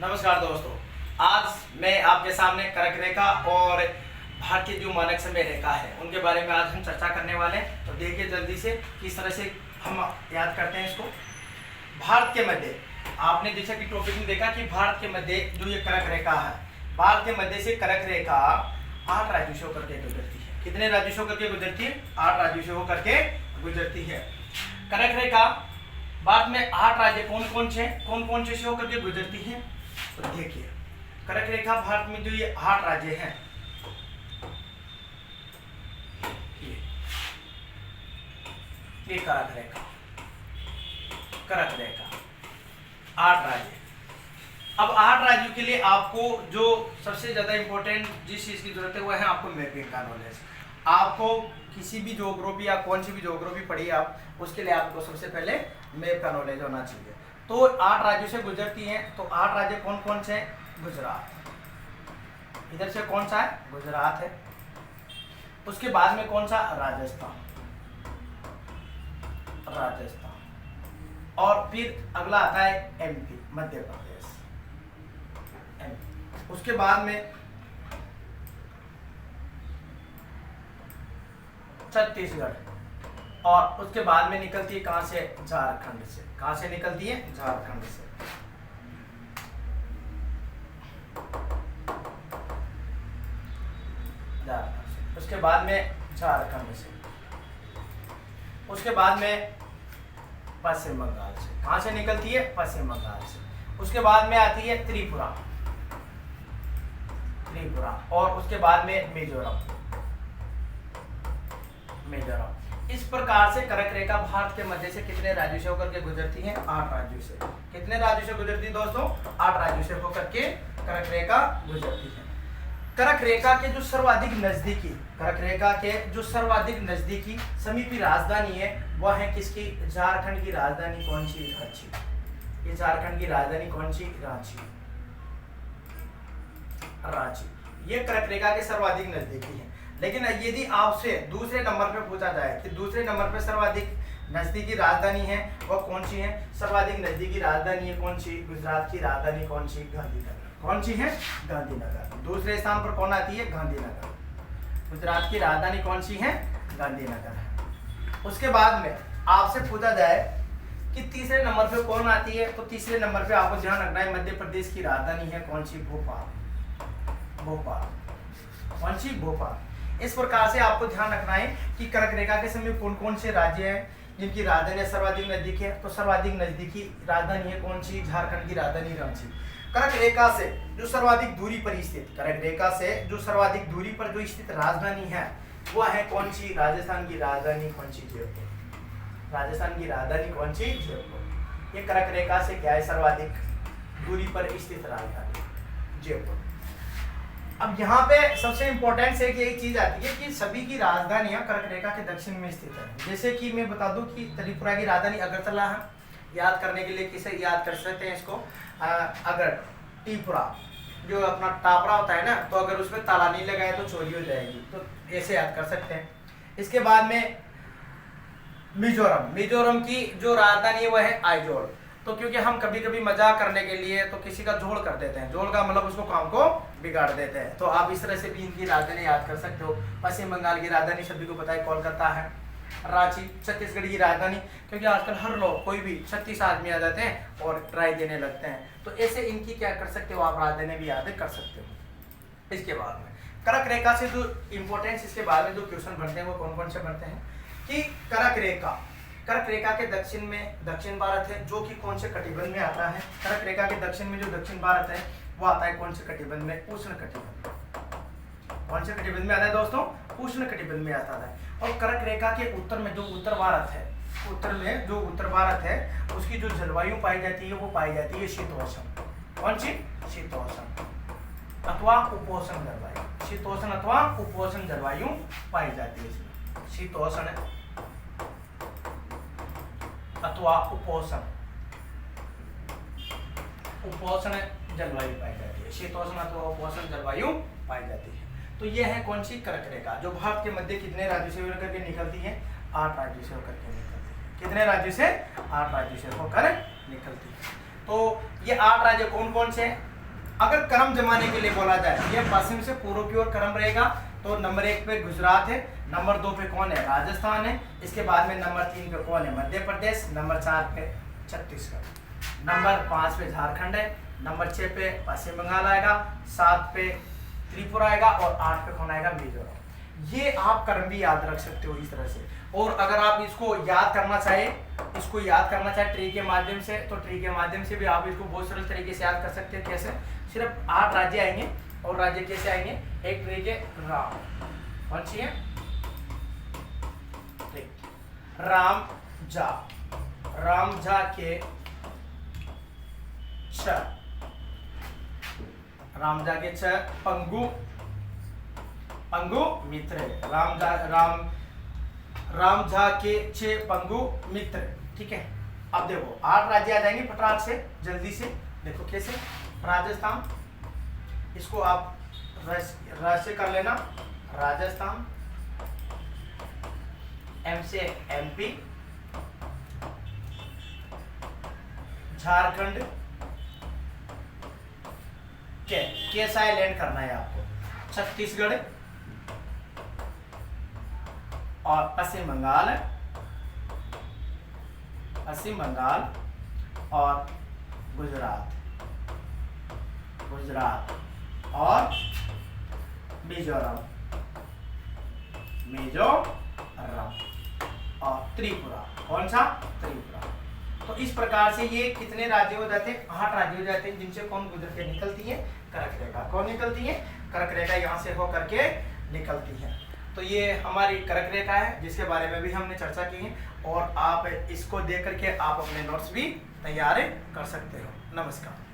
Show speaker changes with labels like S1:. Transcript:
S1: नमस्कार दोस्तों, आज मैं आपके सामने कर्क रेखा और भारत की जो मानक समय रेखा है उनके बारे में आज हम चर्चा करने वाले हैं। तो देखिए जल्दी से किस तरह से हम याद करते हैं इसको। भारत के मध्य आपने जैसा कि टॉपिक में देखा कि भारत के मध्य जो ये कर्क रेखा है, भारत के मध्य से कर्क रेखा 8 राज्यों से होकर के गुजरती है। कितने राज्यों से होकर के गुजरती है? 8 राज्यों से होकर के गुजरती है। कर्क रेखा भारत में 8 राज्य कौन कौन से होकर के गुजरती है? तो देखिए कर्क रेखा भारत में जो ये 8 राज्य हैं, ये कर्क रेखा 8 राज्य। अब 8 राज्यों के लिए आपको जो सबसे ज्यादा इंपॉर्टेंट जिस चीज की जरूरत है वो है आपको मैपिंग का नॉलेज। आपको किसी भी ज्योग्राफी या कौन सी भी ज्योग्राफी पढ़ी आप, उसके लिए आपको सबसे पहले मैप का नॉलेज होना चाहिए। तो 8 राज्यों से गुजरती हैं। तो 8 राज्य कौन कौन से हैं? गुजरात, इधर से कौन सा है? गुजरात है। उसके बाद में कौन सा? राजस्थान, और फिर अगला आता है एमपी, मध्य प्रदेश, एमपी। उसके बाद में छत्तीसगढ़, और उसके बाद में निकलती है कहां से? झारखंड से। कहां से निकलती है? झारखंड से। उसके बाद में झारखंड से, उसके बाद में पश्चिम बंगाल से। कहां से निकलती है? पश्चिम बंगाल से। उसके बाद में आती है त्रिपुरा, और उसके बाद में मिजोरम। इस प्रकार से कर्क रेखा भारत के मध्य से कितने राज्यों से होकर के गुजरती है? 8 राज्यों से। कितने राज्यों से गुजरती है दोस्तों? 8 राज्यों से होकर के कर्क रेखा गुजरती है। कर्क रेखा के जो सर्वाधिक नजदीकी समीपी राजधानी है वह है किसकी? झारखंड की राजधानी कौन सी? रांची। ये झारखंड की राजधानी कौन सी? रांची। ये कर्क रेखा के सर्वाधिक नजदीकी है। लेकिन यदि आपसे दूसरे नंबर पे पूछा जाए कि दूसरे नंबर पे सर्वाधिक नजदीकी राजधानी है वह कौन सी है? सर्वाधिक नजदीकी राजधानी है कौन सी? गुजरात की राजधानी कौन सी? गांधीनगर। कौन सी है? गांधीनगर। दूसरे स्थान पर कौन आती है? गांधीनगर। गुजरात की राजधानी कौन सी है? गांधीनगर है। उसके बाद में आपसे पूछा जाए कि तीसरे नंबर पे कौन आती है, तो तीसरे नंबर पे आपको ध्यान रखना है मध्य प्रदेश की राजधानी है कौन सी? भोपाल। कौन सी? भोपाल। इस प्रकार से आपको ध्यान रखना है कि कर्क रेखा के समीप कौन कौन से राज्य हैं जिनकी राजधानी सर्वाधिक नजदीक है। तो सर्वाधिक नजदीकी राजधानी है कौन सी? झारखंड की राजधानी रांची। कर्क रेखा से जो सर्वाधिक दूरी पर जो स्थित राजधानी है वह है कौन सी? राजस्थान की राजधानी कौन सी? जयपुर। राजस्थान की राजधानी कौन सी? जयपुर। ये कर्क रेखा से क्या है? सर्वाधिक दूरी पर स्थित राजधानी जयपुर। अब यहाँ पे सबसे इंपॉर्टेंट से एक चीज आती है कि सभी की राजधानियां कर्क रेखा के दक्षिण में स्थित है। जैसे कि मैं बता दूं कि त्रिपुरा की राजधानी अगरतला है। याद करने के लिए किसे याद कर सकते हैं इसको? अगर त्रिपुरा जो अपना टापरा होता है ना, तो अगर उसमें ताला नहीं लगाए तो चोरी हो जाएगी, तो ऐसे याद कर सकते हैं। इसके बाद में मिजोरम की जो राजधानी है वह है आइजोल। तो क्योंकि हम कभी कभी मजाक करने के लिए तो किसी का जोड़ कर देते हैं, जोड़ का मतलब उसको काम को बिगाड़ देते हैं, तो आप इस तरह से भी इनकी राजधानी याद कर सकते हो। पश्चिम बंगाल की राजधानी सभी को पता है कोलकाता है। रांची छत्तीसगढ़ की राजधानी, क्योंकि आजकल हर लोग कोई भी 36 आदमी आ जाते हैं और ट्राई देने लगते हैं, तो ऐसे इनकी क्या कर सकते हो आप? राजधानी भी याद कर सकते हो। इसके बाद में कर्क रेखा से जो इंपॉर्टेंस, इसके बाद में जो क्वेश्चन बनते हैं वो कौन कौन से बनते हैं कि कर्क रेखा के दक्षिण में दक्षिण भारत है जो कि कौन से कटिबंध में आता है? कर्क रेखा के दक्षिण में जो दक्षिण भारत है वो आता है कौन से कटिबंध में? उष्ण कटिबंध। कौन से कटिबंध में आता है दोस्तों? उष्ण कटिबंध में आता है। और कर्क रेखा के उत्तर में जो उत्तर भारत है उसकी जो जलवायु पाई जाती है वो पाई जाती है शीतोष्ण। कौन सी? शीतोष्ण अथवा उपोष्ण जलवायु। शीतोष्ण अथवा उपोष्ण जलवायु पाई जाती है इसमें। शीतोष्ण अथवा उपोष्ण जलवायु पाई जाती है। शीतोष्ण अथवा उपोष्ण जलवायु पाई जाती है। तो ये है कौन सी? कर्क रेखा, जो भारत के मध्य कितने राज्यों से होकर के निकलती है? 8 राज्यों से होकर के निकलती है। कितने राज्यों से? 8 राज्यों से होकर निकलती है। तो ये 8 राज्य कौन कौन से हैं? अगर क्रम जमाने के लिए बोला जाए, ये पश्चिम से पूर्व की ओर क्रम रहेगा। तो नंबर 1 पे गुजरात है, नंबर 2 पे कौन है, राजस्थान है, इसके बाद में नंबर 3 पे कौन है, मध्य प्रदेश, नंबर 4 पे छत्तीसगढ़, नंबर 5 पे झारखंड है, नंबर 6 पे पश्चिम बंगाल आएगा, 7 पे त्रिपुरा आएगा और 8 पे कौन आएगा, मिजोरम। ये आप क्रम भी याद रख सकते हो इस तरह से। और अगर आप इसको याद करना चाहे ट्री के माध्यम से, तो ट्री के माध्यम से भी आप इसको बहुत सरल तरीके से याद कर सकते हैं। कैसे, सिर्फ 8 राज्य आएंगे और राज्य कैसे आएंगे, एक ट्री के राम, कौन सी है, राम झा के छ पंगु मित्र, राम झा के 6 पंगु मित्र। ठीक है, अब देखो 8 राज्य आ जाएंगे फटाक से, जल्दी से देखो कैसे। राजस्थान, इसको आप र से कर लेना, राजस्थान, एम से एमपी, झारखंड, के साइलेंट करना है आपको, छत्तीसगढ़ और पश्चिम बंगाल और गुजरात और मिजोरम और त्रिपुरा, कौन सा, त्रिपुरा। तो इस प्रकार से ये कितने राज्य हो जाते हैं, 8 राज्य हो जाते हैं, जिनसे कौन गुजर के निकलती है, कर्क रेखा। कौन निकलती है, कर्क रेखा यहाँ से हो करके निकलती है। तो ये हमारी कर्क रेखा है, जिसके बारे में भी हमने चर्चा की है, और आप इसको देख करके आप अपने नोट्स भी तैयार कर सकते हो। नमस्कार।